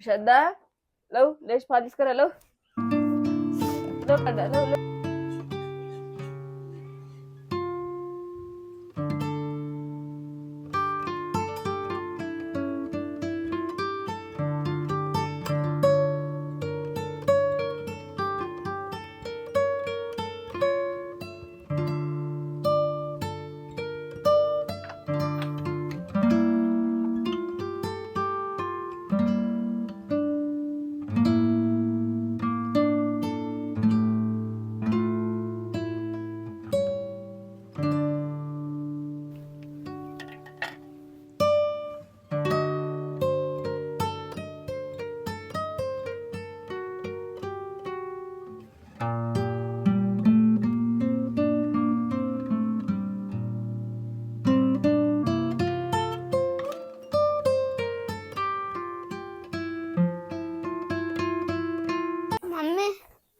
శ్రద్ధ love లేచి పాలు తీసుకురా love love love love. Mummy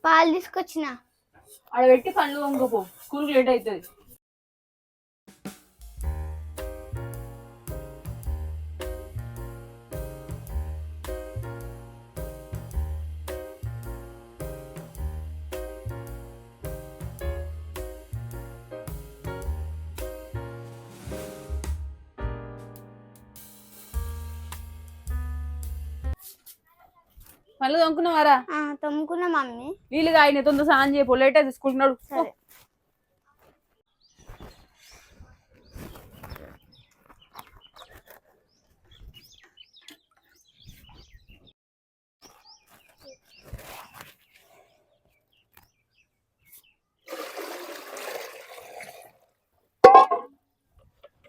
పాలు తీసుకొచ్చిన ఆడ పెట్టి కళ్ళు వంగపో స్కూల్కి లేట్ అవుతుంది. మళ్ళీ తొంకున్నావారా? తమ్ముకున్నా మమ్మీ. వీలుగా ఆయన తొందర స్నానం చేయపో, లేట్ అయితే స్కూల్కి నడు. సరే.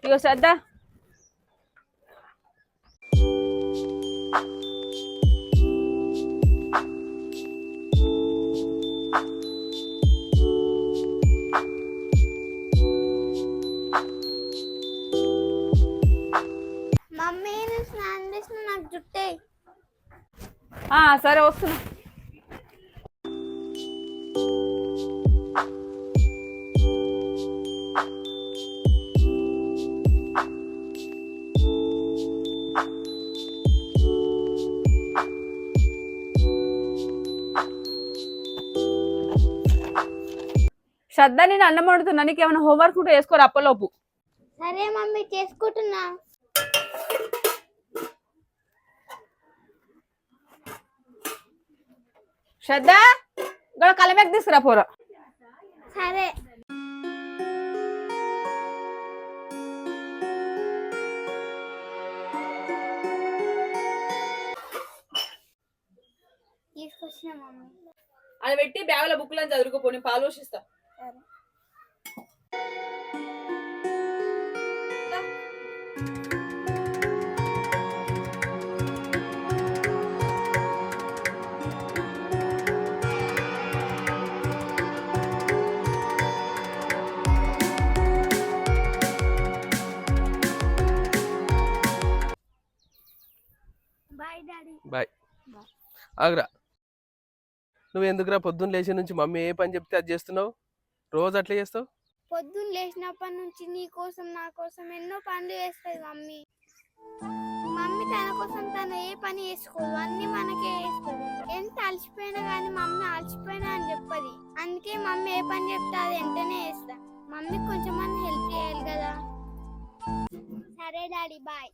ఇగో శ్రద్ధ మమ్మీ నేను స్నానం చేసిన నాకు జుట్టే. సరే వస్తున్నా. శ్రద్ధ నేను అన్నం వండుతున్నా, నీకు ఏమైనా హోంవర్క్ ఉంటే వేసుకోరు అప్పలోపు. సరే మమ్మీ చేసుకుంటున్నా. శ్రద్ధ ఇక్కడ కలమెక్ తీసుకురా పోరా. సరే. తీసుకొచ్చిన మమ్మీ. అది పెట్టి బ్యాగుల బుక్కులను చదువుకోపో, నేను పాలు పోషిస్తా. సరే. Bye daddy. బాయ్. ఆగ్రా, నువ్వు ఎందుకురా పొద్దున్న లేచి నుంచి మమ్మీ ఏ పని చెప్తే అది చేస్తున్నావు? రోజు అట్లా చేస్తావు? పొద్దున్న లేచినప్పటి నుంచి నీ కోసం నా కోసం ఎన్నో పనులు చేస్తుంది మమ్మీ. మమ్మీ తన కోసం తను ఏ పని చేసుకోదు, అన్ని మనకే చేస్తుంది. ఎంత అలసిపోయినా కానీ మమ్మీ అలసిపోయినా అని చెప్పది. అందుకే మమ్మీ ఏ పని చెప్తే అది వెంటనే చేస్తా. మమ్మీ కొంచెం హెల్ప్ చేయాలి కదా. సరే డాడీ బాయ్.